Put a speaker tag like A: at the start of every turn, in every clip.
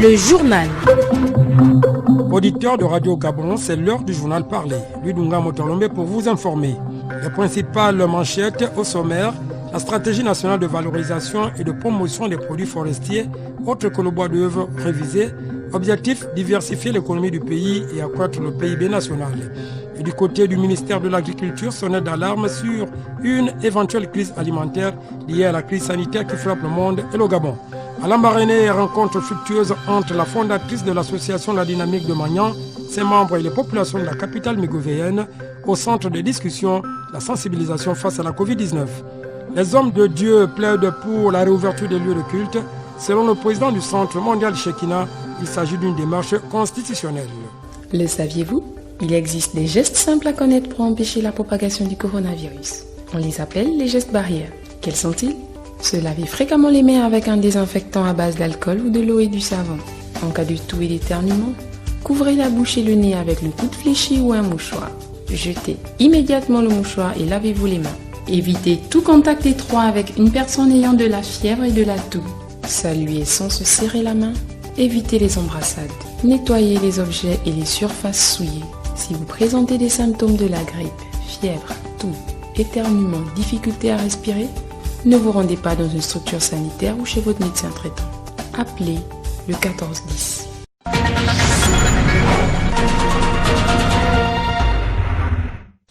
A: Le journal.
B: Auditeurs de Radio Gabon, c'est l'heure du journal parlé. Ludunga Motolombe pour vous informer. Les principales manchettes au sommaire: la stratégie nationale de valorisation et de promotion des produits forestiers, autre que le bois d'œuvre révisé. Objectif: diversifier l'économie du pays et accroître le PIB national. Et du côté du ministère de l'Agriculture, sonnette d'alarme sur une éventuelle crise alimentaire liée à la crise sanitaire qui frappe le monde et le Gabon. À Lambaréné, rencontre fructueuse entre la fondatrice de l'association La Dynamique de Magnan, ses membres et les populations de la capitale mégovéenne. Au centre des discussions, la sensibilisation face à la Covid-19. Les hommes de Dieu plaident pour la réouverture des lieux de culte. Selon le président du Centre mondial Shekinah, il s'agit d'une démarche constitutionnelle.
C: Le saviez-vous? Il existe des gestes simples à connaître pour empêcher la propagation du coronavirus. On les appelle les gestes barrières. Quels sont-ils? Se laver fréquemment les mains avec un désinfectant à base d'alcool ou de l'eau et du savon. En cas de toux et d'éternuement, couvrez la bouche et le nez avec le coude fléchi ou un mouchoir. Jetez immédiatement le mouchoir et lavez-vous les mains. Évitez tout contact étroit avec une personne ayant de la fièvre et de la toux. Saluez sans se serrer la main. Évitez les embrassades. Nettoyez les objets et les surfaces souillées. Si vous présentez des symptômes de la grippe, fièvre, toux, éternuement, difficulté à respirer, ne vous rendez pas dans une structure sanitaire ou chez votre médecin traitant. Appelez le 1410.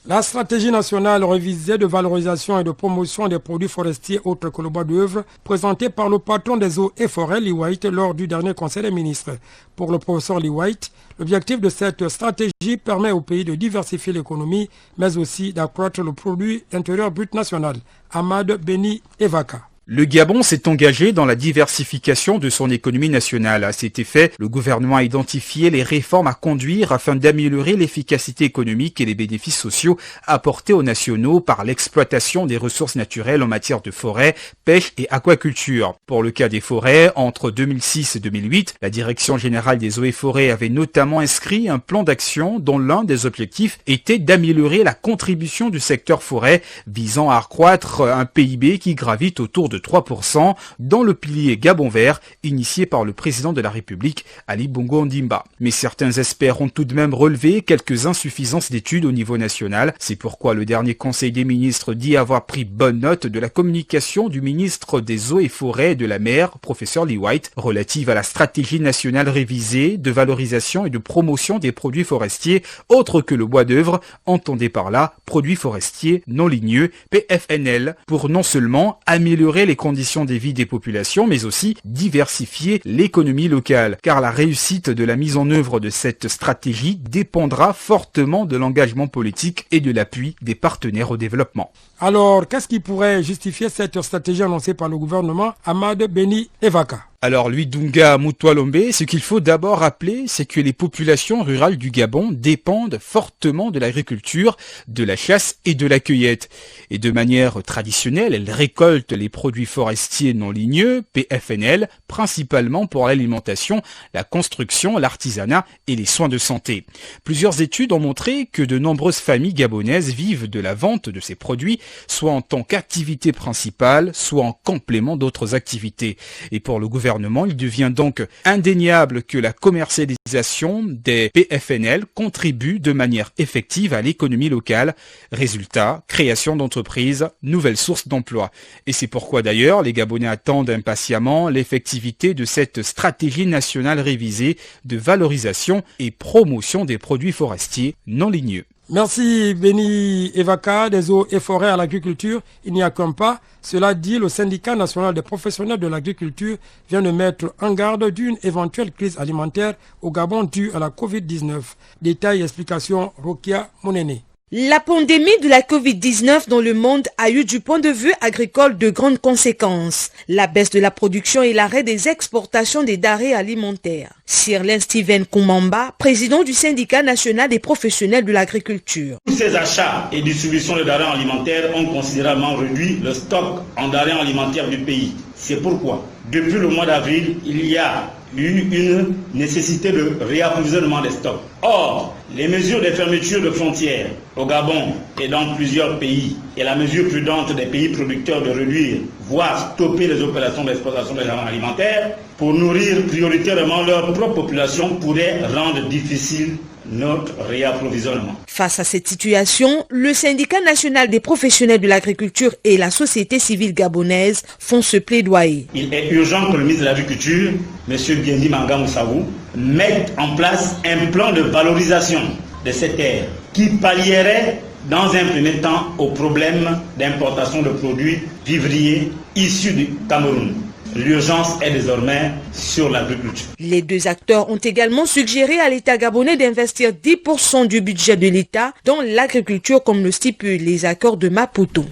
B: La stratégie nationale révisée de valorisation et de promotion des produits forestiers autres que le bois d'œuvre, présentée par le patron des eaux et forêts, Lee White, lors du dernier conseil des ministres. Pour le professeur Lee White, l'objectif de cette stratégie permet au pays de diversifier l'économie, mais aussi d'accroître le produit intérieur brut national. Ahmad Beni Evaka.
D: Le Gabon s'est engagé dans la diversification de son économie nationale. À cet effet, le gouvernement a identifié les réformes à conduire afin d'améliorer l'efficacité économique et les bénéfices sociaux apportés aux nationaux par l'exploitation des ressources naturelles en matière de forêt, pêche et aquaculture. Pour le cas des forêts, entre 2006 et 2008, la Direction générale des eaux et forêts avait notamment inscrit un plan d'action dont l'un des objectifs était d'améliorer la contribution du secteur forêt visant à accroître un PIB qui gravite autour de 3% dans le pilier Gabon vert initié par le président de la République, Ali Bongo Ondimba. Mais certains experts ont tout de même relevé quelques insuffisances d'études au niveau national. C'est pourquoi le dernier conseil des ministres dit avoir pris bonne note de la communication du ministre des Eaux et Forêts et de la Mer, professeur Lee White, relative à la stratégie nationale révisée de valorisation et de promotion des produits forestiers autres que le bois d'œuvre, entendez par là produits forestiers non ligneux, PFNL, pour non seulement améliorer les conditions de vie des populations, mais aussi diversifier l'économie locale. Car la réussite de la mise en œuvre de cette stratégie dépendra fortement de l'engagement politique et de l'appui des partenaires au développement.
B: Alors, qu'est-ce qui pourrait justifier cette stratégie annoncée par le gouvernement? Ahmad Beni Evaka.
D: Alors, Ludunga Motolombe, ce qu'il faut d'abord rappeler, c'est que les populations rurales du Gabon dépendent fortement de l'agriculture, de la chasse et de la cueillette. Et de manière traditionnelle, elles récoltent les produits forestiers non ligneux, PFNL, principalement pour l'alimentation, la construction, l'artisanat et les soins de santé. Plusieurs études ont montré que de nombreuses familles gabonaises vivent de la vente de ces produits, soit en tant qu'activité principale, soit en complément d'autres activités. Et pour le gouvernement, il devient donc indéniable que la commercialisation des PFNL contribue de manière effective à l'économie locale. Résultat, création d'entreprises, nouvelles sources d'emploi. Et c'est pourquoi d'ailleurs les Gabonais attendent impatiemment l'effectivité de cette stratégie nationale révisée de valorisation et promotion des produits forestiers non ligneux.
B: Merci Beni Evaka des eaux et forêts à l'agriculture. Il n'y a qu'un pas. Cela dit, le syndicat national des professionnels de l'agriculture vient de mettre en garde d'une éventuelle crise alimentaire au Gabon due à la Covid-19. Détails et explications, Rokia Monene.
A: La pandémie de la Covid-19 dans le monde a eu du point de vue agricole de grandes conséquences. La baisse de la production et l'arrêt des exportations des denrées alimentaires. Sirlen Steven Koumamba, président du syndicat national des professionnels de l'agriculture.
E: Tous ces achats et distributions de denrées alimentaires ont considérablement réduit le stock en denrées alimentaires du pays. C'est pourquoi, depuis le mois d'avril, il y a eu une nécessité de réapprovisionnement des stocks. Or, les mesures de fermeture de frontières au Gabon et dans plusieurs pays et la mesure prudente des pays producteurs de réduire, voire stopper les opérations d'exploitation des denrées alimentaires pour nourrir prioritairement leur propre population pourrait rendre difficile notre réapprovisionnement.
A: Face à cette situation, le syndicat national des professionnels de l'agriculture et la société civile gabonaise font ce plaidoyer.
E: Il est urgent que le ministre de l'Agriculture, M. Biendi Manga Moussavou, mette en place un plan de valorisation de ces terres qui pallierait dans un premier temps au problème d'importation de produits vivriers issus du Cameroun. L'urgence est désormais sur l'agriculture.
A: Les deux acteurs ont également suggéré à l'État gabonais d'investir 10% du budget de l'État dans l'agriculture comme le stipulent les accords de Maputo.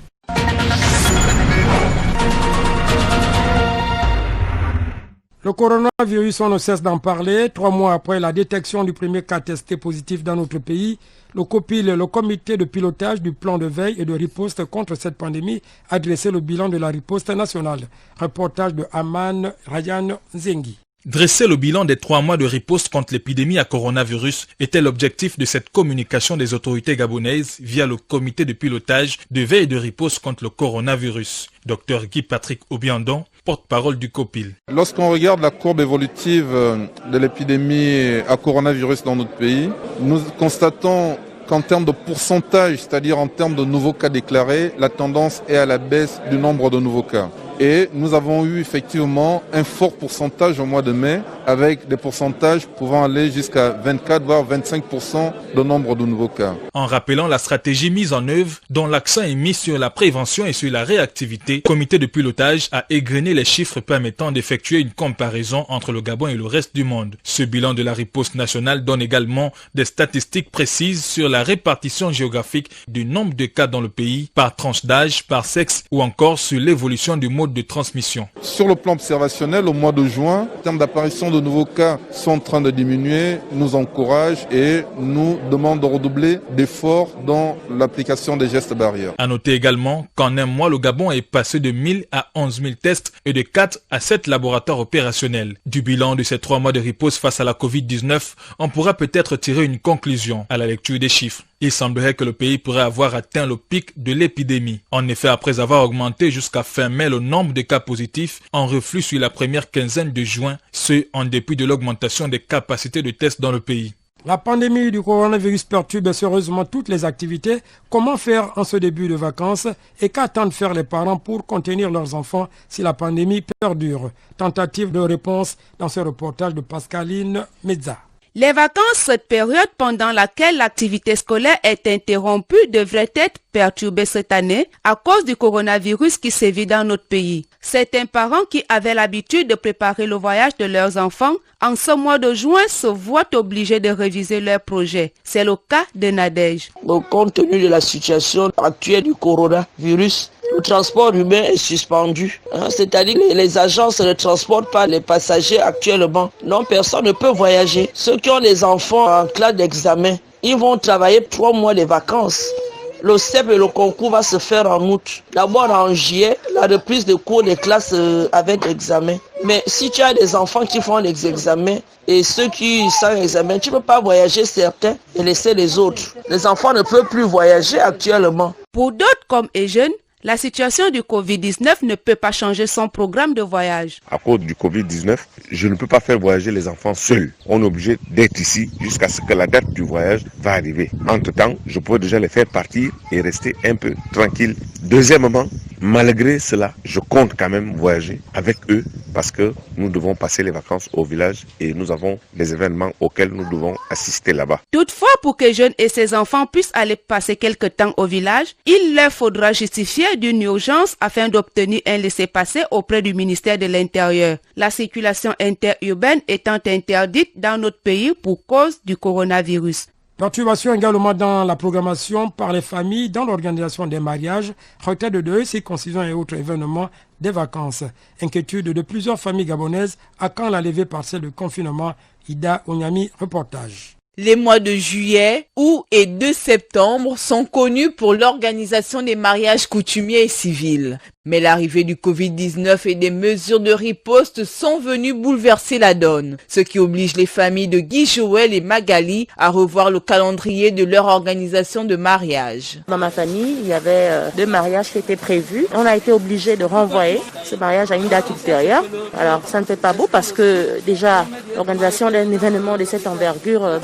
B: Le coronavirus, on ne cesse d'en parler. 3 mois après la détection du premier cas testé positif dans notre pays, le COPIL, le comité de pilotage du plan de veille et de riposte contre cette pandémie, a dressé le bilan de la riposte nationale. Reportage de Aman Ryan Zengi.
F: Dresser le bilan des 3 mois de riposte contre l'épidémie à coronavirus était l'objectif de cette communication des autorités gabonaises via le comité de pilotage de veille et de riposte contre le coronavirus. Dr Guy Patrick Obiandon, porte-parole du COPIL.
G: Lorsqu'on regarde la courbe évolutive de l'épidémie à coronavirus dans notre pays, nous constatons qu'en termes de pourcentage, c'est-à-dire en termes de nouveaux cas déclarés, la tendance est à la baisse du nombre de nouveaux cas. Et nous avons eu effectivement un fort pourcentage au mois de mai, avec des pourcentages pouvant aller jusqu'à 24 voire 25% de nombre de nouveaux cas.
F: En rappelant la stratégie mise en œuvre, dont l'accent est mis sur la prévention et sur la réactivité, le comité de pilotage a égrené les chiffres permettant d'effectuer une comparaison entre le Gabon et le reste du monde. Ce bilan de la riposte nationale donne également des statistiques précises sur la répartition géographique du nombre de cas dans le pays, par tranche d'âge, par sexe ou encore sur l'évolution du mode de transmission.
G: Sur le plan observationnel, au mois de juin, en termes d'apparition de nouveaux cas sont en train de diminuer, nous encourage et nous demande de redoubler d'efforts dans l'application des gestes barrières.
F: À noter également qu'en un mois, le Gabon est passé de 1000 à 11 000 tests et de 4 à 7 laboratoires opérationnels. Du bilan de ces 3 mois de riposte face à la Covid-19, on pourra peut-être tirer une conclusion à la lecture des chiffres. Il semblerait que le pays pourrait avoir atteint le pic de l'épidémie. En effet, après avoir augmenté jusqu'à fin mai le nombre de cas positifs, en reflux sur la première quinzaine de juin, ce en dépit de l'augmentation des capacités de tests dans le pays.
B: La pandémie du coronavirus perturbe sérieusement toutes les activités. Comment faire en ce début de vacances et qu'attendent faire les parents pour contenir leurs enfants si la pandémie perdure? Tentative de réponse dans ce reportage de Pascaline Mezza.
H: Les vacances, cette période pendant laquelle l'activité scolaire est interrompue, devrait être perturbée cette année à cause du coronavirus qui sévit dans notre pays. Certains parents qui avaient l'habitude de préparer le voyage de leurs enfants en ce mois de juin se voient obligés de réviser leurs projets. C'est le cas de Nadège.
I: Compte tenu de la situation actuelle du coronavirus, le transport humain est suspendu. C'est-à-dire que les agences ne transportent pas les passagers actuellement. Non, personne ne peut voyager. Ceux qui ont des enfants en classe d'examen, ils vont travailler 3 mois de vacances. Le CEP et le concours va se faire en août. D'abord en juillet, la reprise de cours des classes avec examen. Mais si tu as des enfants qui font les examens et ceux qui sont sans examen, tu ne peux pas voyager certains et laisser les autres. Les enfants ne peuvent plus voyager actuellement.
H: Pour d'autres comme Eugène, la situation du Covid-19 ne peut pas changer son programme de voyage.
J: À cause du Covid-19, je ne peux pas faire voyager les enfants seuls. On est obligé d'être ici jusqu'à ce que la date du voyage va arriver. Entre-temps, je peux déjà les faire partir et rester un peu tranquille. Deuxièmement, malgré cela, je compte quand même voyager avec eux parce que nous devons passer les vacances au village et nous avons des événements auxquels nous devons assister là-bas.
H: Toutefois, pour que Jeune et ses enfants puissent aller passer quelque temps au village, il leur faudra justifier d'une urgence afin d'obtenir un laissez-passer auprès du ministère de l'Intérieur. La circulation interurbaine étant interdite dans notre pays pour cause du coronavirus.
B: Perturbation également dans la programmation par les familles dans l'organisation des mariages, retraite de deuil, circoncision et autres événements des vacances. Inquiétude de plusieurs familles gabonaises à quand la levée partielle de confinement. Ida Onyami, reportage.
K: Les mois de juillet, août et de septembre sont connus pour l'organisation des mariages coutumiers et civils. Mais l'arrivée du Covid-19 et des mesures de riposte sont venues bouleverser la donne, ce qui oblige les familles de Guy Joël et Magali à revoir le calendrier de leur organisation de mariage.
L: Dans ma famille, il y avait 2 mariages qui étaient prévus. On a été obligé de renvoyer ce mariage à une date ultérieure. Alors ça ne fait pas beau parce que déjà l'organisation d'un événement de cette envergure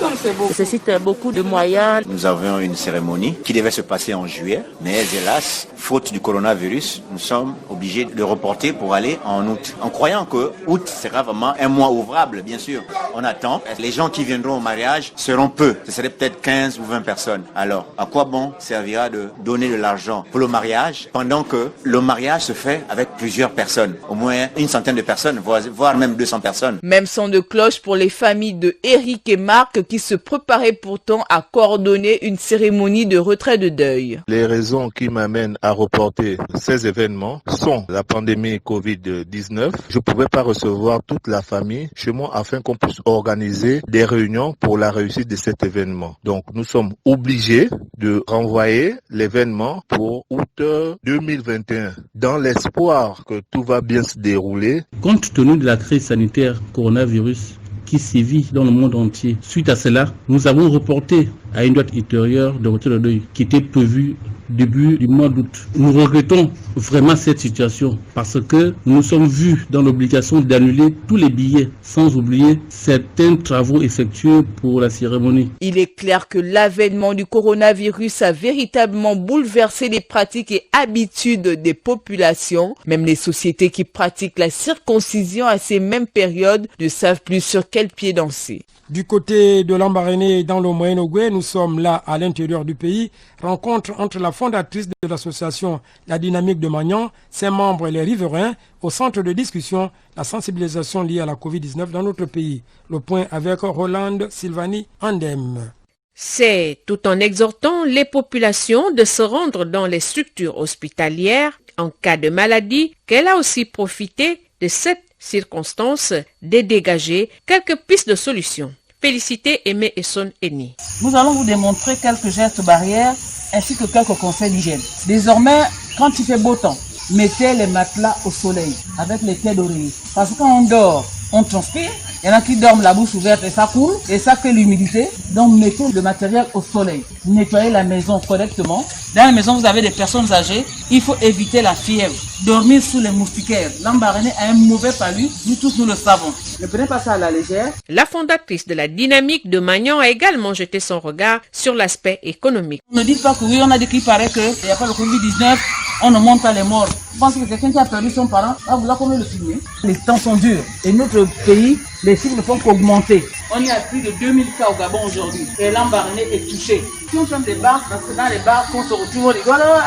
L: nécessite beaucoup de moyens.
M: Nous avions une cérémonie qui devait se passer en juillet, mais hélas, faute du coronavirus, nous sommes obligés de reporter pour aller en août. En croyant que août sera vraiment un mois ouvrable, bien sûr. On attend. Les gens qui viendront au mariage seront peu. Ce serait peut-être 15 ou 20 personnes. Alors, à quoi bon servira de donner de l'argent pour le mariage pendant que le mariage se fait avec plusieurs personnes, au moins une centaine de personnes, voire même 200 personnes.
K: Même son de cloche pour les familles de Eric et Marc qui se préparaient pourtant à coordonner une cérémonie de retrait de deuil.
N: Les raisons qui m'amènent à reporter ces événements sont la pandémie Covid-19. Je ne pouvais pas recevoir toute la famille chez moi afin qu'on puisse organiser des réunions pour la réussite de cet événement. Donc nous sommes obligés de renvoyer l'événement pour août 2021 dans l'espoir que tout va bien se dérouler.
O: Compte tenu de la crise sanitaire coronavirus qui sévit dans le monde entier, suite à cela, nous avons reporté à une date ultérieure de retrait de deuil qui était prévue début du mois d'août. Nous regrettons vraiment cette situation parce que nous sommes vus dans l'obligation d'annuler tous les billets sans oublier certains travaux effectués pour la cérémonie.
K: Il est clair que l'avènement du coronavirus a véritablement bouleversé les pratiques et habitudes des populations. Même les sociétés qui pratiquent la circoncision à ces mêmes périodes ne savent plus sur quel pied danser.
B: Du côté de Lambaréné, dans le Moyen-Ogooué, nous sommes là à l'intérieur du pays. Rencontre entre la fondatrice de l'association La Dynamique de Magnan, ses membres et les riverains, au centre de discussion, la sensibilisation liée à la Covid-19 dans notre pays. Le point avec Roland Sylvani Andem.
A: C'est tout en exhortant les populations de se rendre dans les structures hospitalières en cas de maladie qu'elle a aussi profité de cette circonstance de dégager quelques pistes de solutions. Félicité Aimé Esson Eni.
P: Nous allons vous démontrer quelques gestes barrières ainsi que quelques conseils d'hygiène. Désormais, quand il fait beau temps, mettez les matelas au soleil avec les têtes d'oreiller. Parce que quand on dort, on transpire. Il y en a qui dorment la bouche ouverte et ça coule et ça fait l'humidité. Donc mettez le matériel au soleil. Nettoyez la maison correctement. Dans la maison, vous avez des personnes âgées. Il faut éviter la fièvre. Dormir sous les moustiquaires. Lambaréné a un mauvais palu. Nous tous, nous le savons. Ne prenez pas ça à la légère.
A: La fondatrice de la Dynamique de Magnan a également jeté son regard sur l'aspect économique.
P: Ne dites pas que oui, on a dit qu'il paraît qu'il n'y a pas le Covid-19. On ne monte pas les morts. Je pense que quelqu'un qui a perdu son parent, vous avez le filmer. Les temps sont durs. Et notre pays, les chiffres ne font qu'augmenter. On est à plus de 2000 cas au Gabon aujourd'hui. Et Lambaréné est touché. Si on ferme des bars, parce que dans les bars, quand on se retrouve, on dit voilà,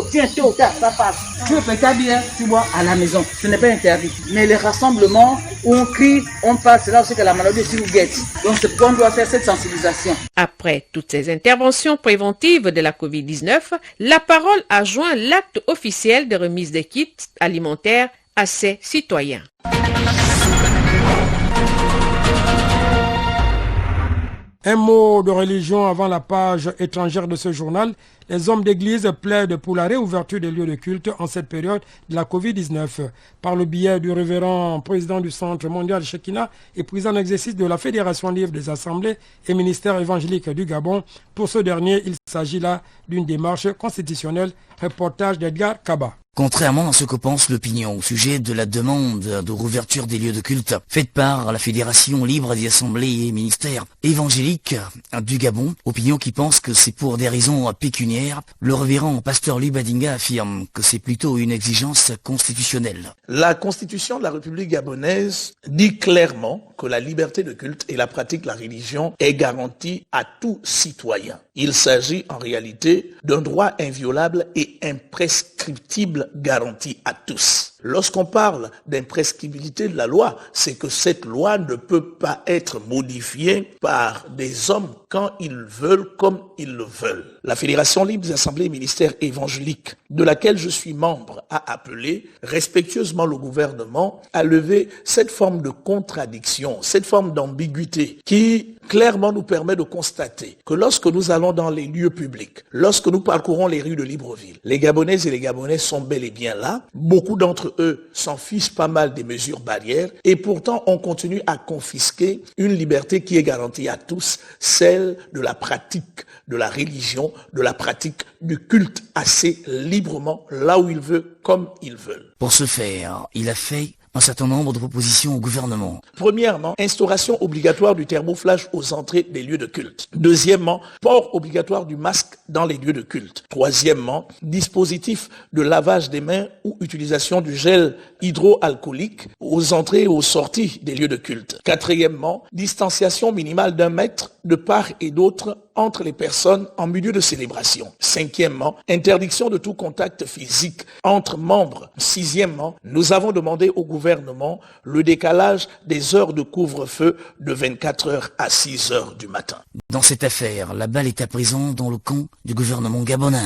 P: tiens, ça passe. Tu veux péter bien, tu bois à la maison. Ce n'est pas interdit. Mais les rassemblements où on crie, on passe, c'est là aussi que la maladie aussi nous guette. Donc c'est pourquoi on doit faire cette sensibilisation.
A: Après toutes ces interventions préventives de la Covid-19, la parole a joint l'acte officiel de remise des kits alimentaires à ses citoyens.
B: Un mot de religion avant la page étrangère de ce journal. Les hommes d'église plaident pour la réouverture des lieux de culte en cette période de la Covid-19. Par le biais du révérend président du Centre mondial Shekinah et président en exercice de la Fédération libre des assemblées et ministère évangélique du Gabon. Pour ce dernier, il s'agit là d'une démarche constitutionnelle. Reportage d'Edgar Kaba.
Q: Contrairement à ce que pense l'opinion au sujet de la demande de rouverture des lieux de culte faite par la Fédération libre des assemblées et ministères évangéliques du Gabon, opinion qui pense que c'est pour des raisons pécuniaires, le révérend pasteur Louis Badinga affirme que c'est plutôt une exigence constitutionnelle.
R: La Constitution de la République gabonaise dit clairement que la liberté de culte et la pratique de la religion est garantie à tout citoyen. Il s'agit en réalité d'un droit inviolable et imprescriptible garanti à tous. Lorsqu'on parle d'imprescriptibilité de la loi, c'est que cette loi ne peut pas être modifiée par des hommes quand ils veulent, comme ils le veulent. La Fédération libre des assemblées et ministères évangéliques, de laquelle je suis membre, a appelé respectueusement le gouvernement à lever cette forme de contradiction, cette forme d'ambiguïté qui clairement nous permet de constater que lorsque nous allons dans les lieux publics, lorsque nous parcourons les rues de Libreville, les Gabonaises et les Gabonais sont bel et bien là. Beaucoup d'entre eux s'en fichent pas mal des mesures barrières et pourtant on continue à confisquer une liberté qui est garantie à tous, celle de la pratique de la religion, de la pratique du culte assez librement, là où ils veulent, comme ils veulent.
Q: Pour ce faire, il a fait un certain nombre de propositions au gouvernement.
R: Premièrement, instauration obligatoire du thermoflage aux entrées des lieux de culte. Deuxièmement, port obligatoire du masque dans les lieux de culte. Troisièmement, dispositif de lavage des mains ou utilisation du gel hydroalcoolique aux entrées et aux sorties des lieux de culte. Quatrièmement, distanciation minimale d'1 mètre de part et d'autre entre les personnes en milieu de célébration. Cinquièmement, interdiction de tout contact physique entre membres. Sixièmement, nous avons demandé au gouvernement le décalage des heures de couvre-feu de 24 heures à 6 heures du matin.
Q: Dans cette affaire, la balle est à présent dans le camp du gouvernement gabonais.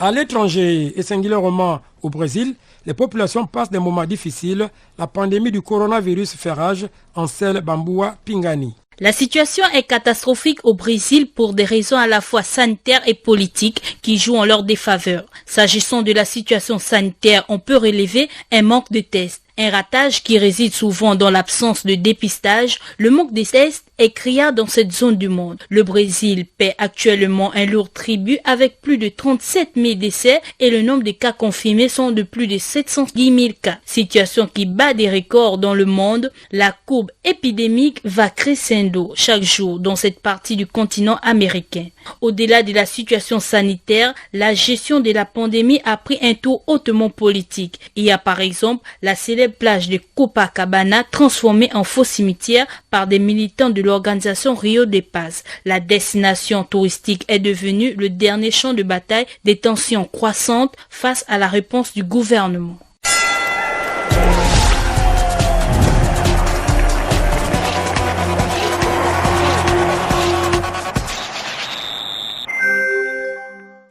B: À l'étranger et singulièrement au Brésil, les populations passent des moments difficiles. La pandémie du coronavirus fait rage, enseigne Bamboua Pingani.
S: La situation est catastrophique au Brésil pour des raisons à la fois sanitaires et politiques qui jouent en leur défaveur. S'agissant de la situation sanitaire, on peut relever un manque de tests. Un ratage qui réside souvent dans l'absence de dépistage, le manque de tests est criard dans cette zone du monde. Le Brésil paie actuellement un lourd tribut avec plus de 37 000 décès et le nombre de cas confirmés sont de plus de 710 000 cas. Situation qui bat des records dans le monde. La courbe épidémique va crescendo chaque jour dans cette partie du continent américain. Au-delà de la situation sanitaire, la gestion de la pandémie a pris un tour hautement politique. Il y a par exemple la célèbre plage de Copacabana transformée en faux cimetière par des militants de l'organisation Rio de Paz. La destination touristique est devenue le dernier champ de bataille des tensions croissantes face à la réponse du gouvernement.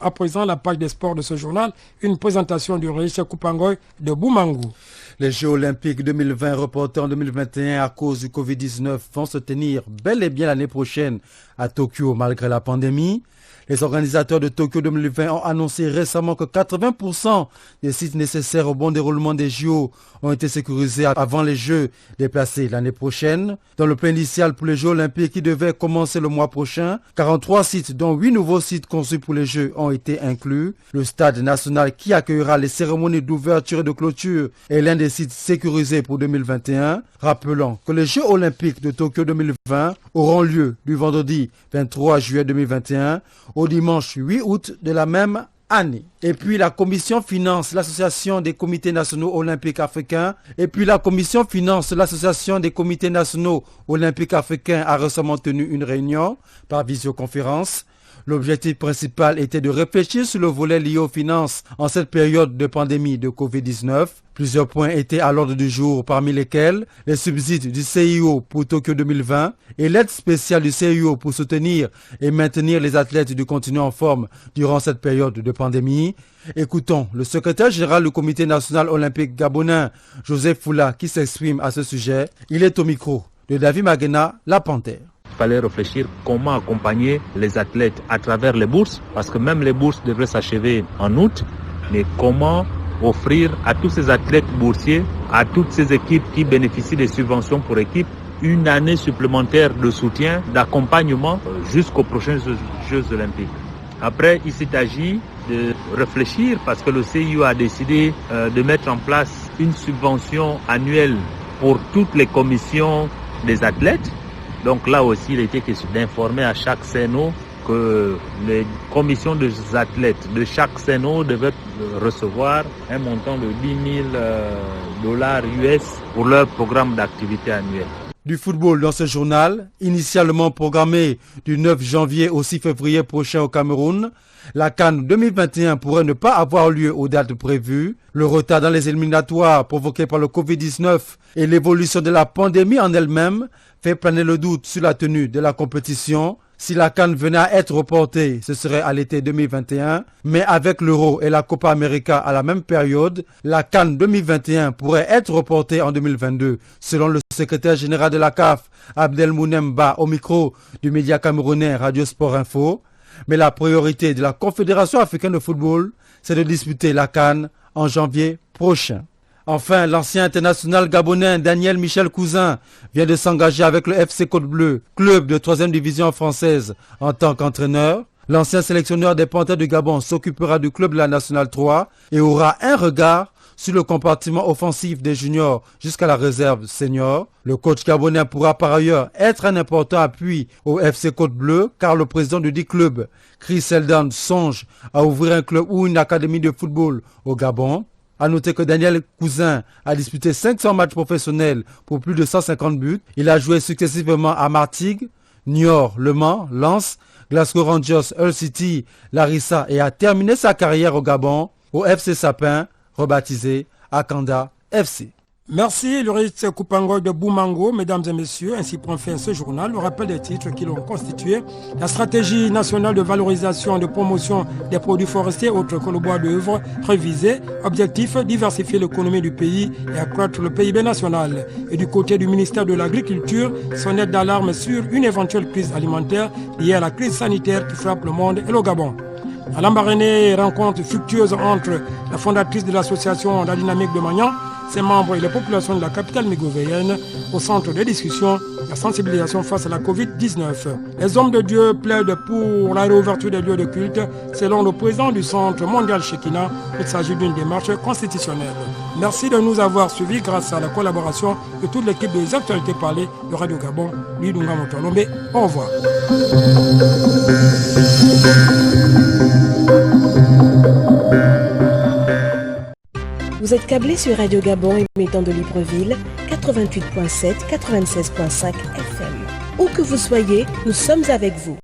B: À présent, la page des sports de ce journal, une présentation du Régis Koupangoy de Boumangu.
T: Les Jeux Olympiques 2020 reportés en 2021 à cause du Covid-19 vont se tenir bel et bien l'année prochaine à Tokyo malgré la pandémie. Les organisateurs de Tokyo 2020 ont annoncé récemment que 80% des sites nécessaires au bon déroulement des JO ont été sécurisés avant les Jeux déplacés l'année prochaine. Dans le plan initial pour les Jeux Olympiques qui devaient commencer le mois prochain, 43 sites dont 8 nouveaux sites conçus pour les Jeux ont été inclus. Le stade national qui accueillera les cérémonies d'ouverture et de clôture est l'un des sites sécurisés pour 2021. Rappelons que les Jeux Olympiques de Tokyo 2020 auront lieu du vendredi 23 juillet 2021 au dimanche 8 août de la même année. Et puis la Commission finance l'Association des comités nationaux olympiques africains. Et puis la Commission finance l'Association des comités nationaux olympiques africains a récemment tenu une réunion par visioconférence. L'objectif principal était de réfléchir sur le volet lié aux finances en cette période de pandémie de Covid-19. Plusieurs points étaient à l'ordre du jour, parmi lesquels les subsides du CIO pour Tokyo 2020 et l'aide spéciale du CIO pour soutenir et maintenir les athlètes du continent en forme durant cette période de pandémie. Écoutons le secrétaire général du Comité national olympique gabonais, Joseph Foula, qui s'exprime à ce sujet. Il est au micro de David Magena, La Panthère.
U: Il fallait réfléchir comment accompagner les athlètes à travers les bourses, parce que même les bourses devraient s'achever en août, mais comment offrir à tous ces athlètes boursiers, à toutes ces équipes qui bénéficient des subventions pour équipe, une année supplémentaire de soutien, d'accompagnement jusqu'aux prochains Jeux Olympiques. Après, il s'est agi de réfléchir parce que le CIO a décidé de mettre en place une subvention annuelle pour toutes les commissions des athlètes. Donc là aussi, il était question d'informer à chaque CNO que les commissions des athlètes de chaque CNO devaient recevoir un montant de $10 000 US pour leur programme d'activité annuel.
T: Du football dans ce journal, initialement programmé du 9 janvier au 6 février prochain au Cameroun, la CAN 2021 pourrait ne pas avoir lieu aux dates prévues. Le retard dans les éliminatoires provoqué par le Covid-19 et l'évolution de la pandémie en elle-même fait planer le doute sur la tenue de la compétition. Si la CAN venait à être reportée, ce serait à l'été 2021, mais avec l'Euro et la Copa América à la même période, la CAN 2021 pourrait être reportée en 2022, selon le secrétaire général de la CAF, Abdelmounem Ba, au micro du média camerounais Radio Sport Info. Mais la priorité de la Confédération africaine de football, c'est de disputer la CAN en janvier prochain. Enfin, l'ancien international gabonais Daniel Michel Cousin vient de s'engager avec le FC Côte Bleue, club de 3e division française, en tant qu'entraîneur. L'ancien sélectionneur des Panthères du Gabon s'occupera du club de la Nationale 3 et aura un regard sur le compartiment offensif des juniors jusqu'à la réserve senior. Le coach gabonais pourra par ailleurs être un important appui au FC Côte Bleue car le président du dit club, Chris Eldan, songe à ouvrir un club ou une académie de football au Gabon. A noter que Daniel Cousin a disputé 500 matchs professionnels pour plus de 150 buts. Il a joué successivement à Martigues, Niort, Le Mans, Lens, Glasgow Rangers, Hull City, Larissa et a terminé sa carrière au Gabon, au FC Sapin, rebaptisé Akanda FC.
B: Merci, Loris Koupango de Boumango. Mesdames et messieurs, ainsi prend fin ce journal. Le rappel des titres qui l'ont constitué. La stratégie nationale de valorisation et de promotion des produits forestiers autres que le bois d'œuvre révisée. Objectif, diversifier l'économie du pays et accroître le PIB national. Et du côté du ministère de l'Agriculture, sonnette d'alarme sur une éventuelle crise alimentaire liée à la crise sanitaire qui frappe le monde et le Gabon. À Lambaréné, rencontre fructueuse entre la fondatrice de l'association La Dynamique de Magnan, ses membres et les populations de la capitale migovéenne au centre de discussion, la sensibilisation face à la Covid-19. Les hommes de Dieu plaident pour la réouverture des lieux de culte. Selon le président du Centre mondial Shekinah, il s'agit d'une démarche constitutionnelle. Merci de nous avoir suivis grâce à la collaboration de toute l'équipe des actualités parlées de Radio Gabon. Lidunga Motolombe, au revoir.
C: Vous êtes câblé sur Radio Gabon émettant de Libreville, 88.7, 96.5 FM. Où que vous soyez, nous sommes avec vous.